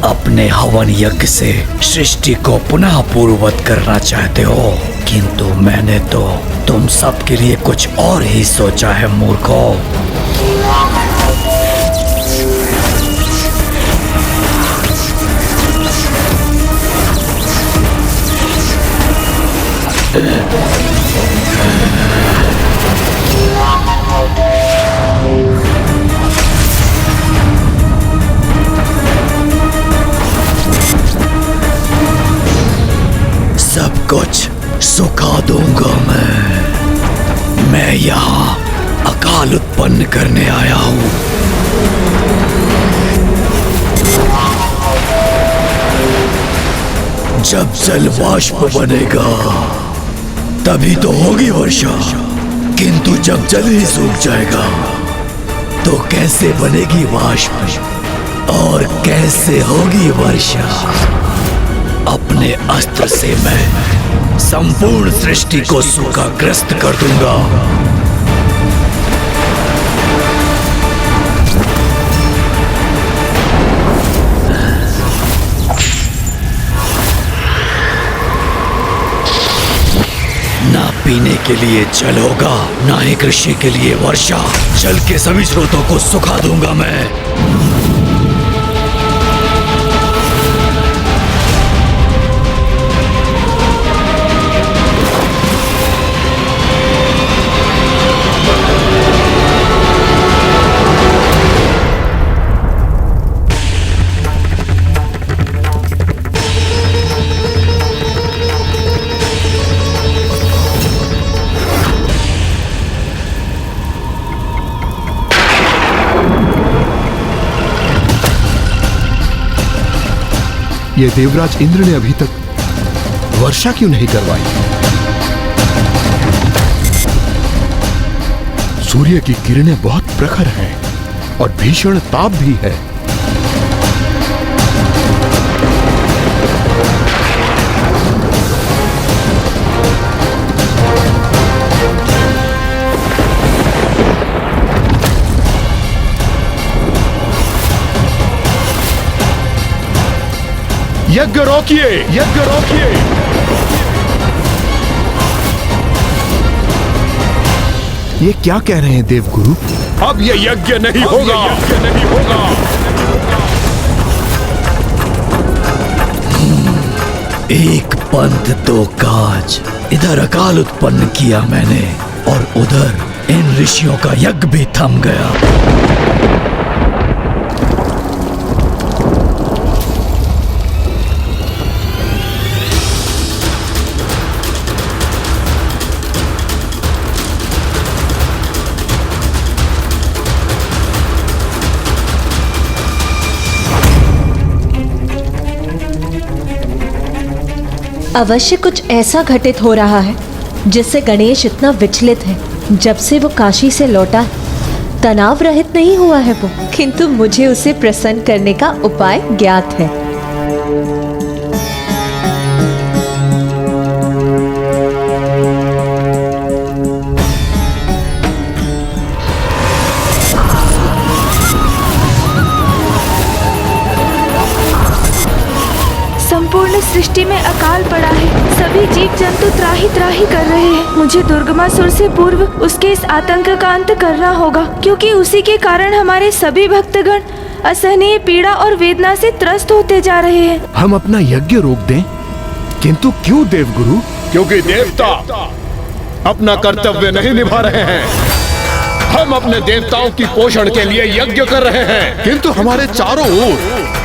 अपने हवन यज्ञ से सृष्टि को पुनः पूर्ववत करना चाहते हो, किंतु मैंने तो तुम सब के लिए कुछ और ही सोचा है मूर्खों। सब कुछ सुखा दूंगा मैं यहाँ अकाल उत्पन्न करने आया हूँ। जब जल वाष्प बनेगा तभी तो होगी वर्षा, किंतु जब जल ही सूख जाएगा तो कैसे बनेगी वाष्प और कैसे होगी वर्षा। अपने अस्त्र से मैं संपूर्ण सृष्टि को सूखाग्रस्त कर दूंगा। ना पीने के लिए जल होगा, ना ही कृषि के लिए वर्षा। जल के सभी स्रोतों को सुखा दूंगा मैं। ये देवराज इंद्र ने अभी तक वर्षा क्यों नहीं करवाई? सूर्य की किरणें बहुत प्रखर हैं और भीषण ताप भी है। यज्ञ रोकिए, यज्ञ रोकिए। ये क्या कह रहे हैं देवगुरु? अब ये यज्ञ नहीं होगा, यज्ञ नहीं होगा। एक पंथ दो काज, इधर अकाल उत्पन्न किया मैंने और उधर इन ऋषियों का यज्ञ भी थम गया। अवश्य कुछ ऐसा घटित हो रहा है जिससे गणेश इतना विचलित है। जब से वो काशी से लौटा है तनाव रहित नहीं हुआ है वो, किंतु मुझे उसे प्रसन्न करने का उपाय ज्ञात है। संपूर्ण सृष्टि में अकाल पड़ा है। सभी जीव जंतु त्राही त्राही कर रहे हैं। मुझे दुर्गमासुर से पूर्व उसके इस आतंक का अंत करना होगा, क्योंकि उसी के कारण हमारे सभी भक्तगण असहनीय पीड़ा और वेदना से त्रस्त होते जा रहे हैं। हम अपना यज्ञ रोक दें, किंतु क्यों देवगुरु? क्योंकि देवता अपना कर्तव्य नहीं निभा रहे हैं। हम अपने देवताओं की पोषण के लिए यज्ञ कर रहे हैं, किंतु हमारे चारों ओर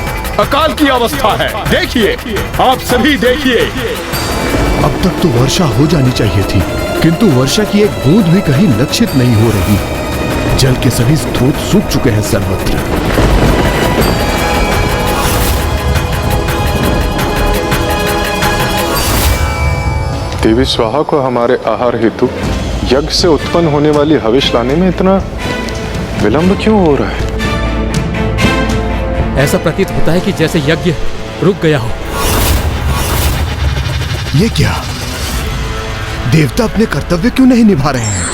अकाल की अवस्था है। देखिए, आप सभी देखिए। अब तक तो वर्षा हो जानी चाहिए थी, किंतु वर्षा की एक बूंद भी कहीं लक्षित नहीं हो रही। जल के सभी स्रोत सूख चुके हैं सर्वत्र। देवी स्वाहा को हमारे आहार हेतु यज्ञ से उत्पन्न होने वाली हविष लाने में इतना विलंब क्यों हो रहा है? ऐसा प्रतीत होता है कि जैसे यज्ञ रुक गया हो। ये क्या? देवता अपने कर्तव्य क्यों नहीं निभा रहे हैं?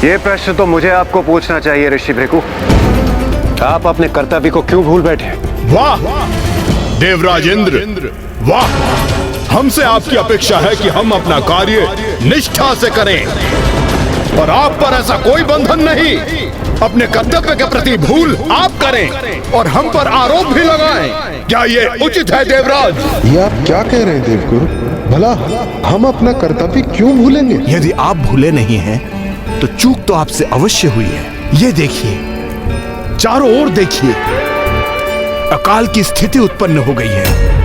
ये प्रश्न तो मुझे आपको पूछना चाहिए ऋषि भृगु। आप अपने कर्तव्य को क्यों भूल बैठे? वाह देवराज इंद्र, वाह! हमसे आपकी अपेक्षा है कि हम अपना कार्य निष्ठा से करें, और आप पर ऐसा कोई बंधन नहीं। अपने कर्तव्य के प्रति भूल आप करें और हम पर आरोप भी लगाएं। क्या ये उचित है देवराज? ये आप क्या कह रहे हैं देवगुरु? भला हम अपना कर्तव्य क्यों भूलेंगे? यदि आप भूले नहीं हैं, तो चूक तो आपसे अवश्य हुई है। ये देखिए, चारों ओर देखिए, अकाल की स्थिति उत्पन्न हो गई है।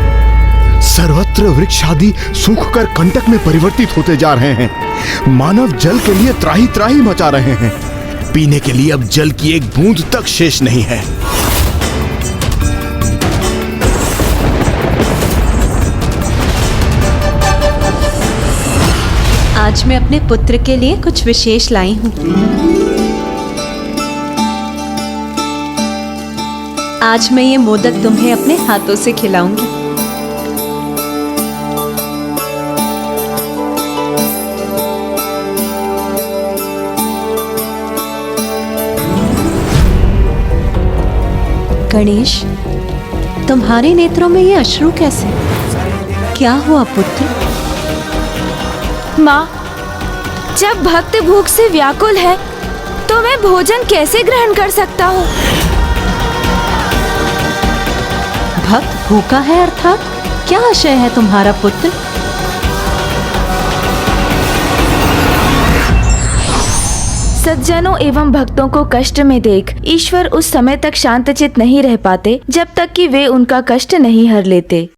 सर्वत्र वृक्ष आदि सूखकर कंटक में परिवर्तित होते जा रहे हैं। मानव जल के लिए त्राही त्राही मचा रहे हैं। पीने के लिए अब जल की एक बूंद तक शेष नहीं है। आज मैं अपने पुत्र के लिए कुछ विशेष लाई हूँ। आज मैं ये मोदक तुम्हें अपने हाथों से खिलाऊंगी। गणेश, तुम्हारे नेत्रों में ये अश्रु कैसे? क्या हुआ पुत्र? माँ, जब भक्त भूख से व्याकुल है तो मैं भोजन कैसे ग्रहण कर सकता हूँ? भक्त भूखा है अर्थात क्या आशय है तुम्हारा पुत्र? सज्जनों एवं भक्तों को कष्ट में देख ईश्वर उस समय तक शांतचित नहीं रह पाते जब तक कि वे उनका कष्ट नहीं हर लेते।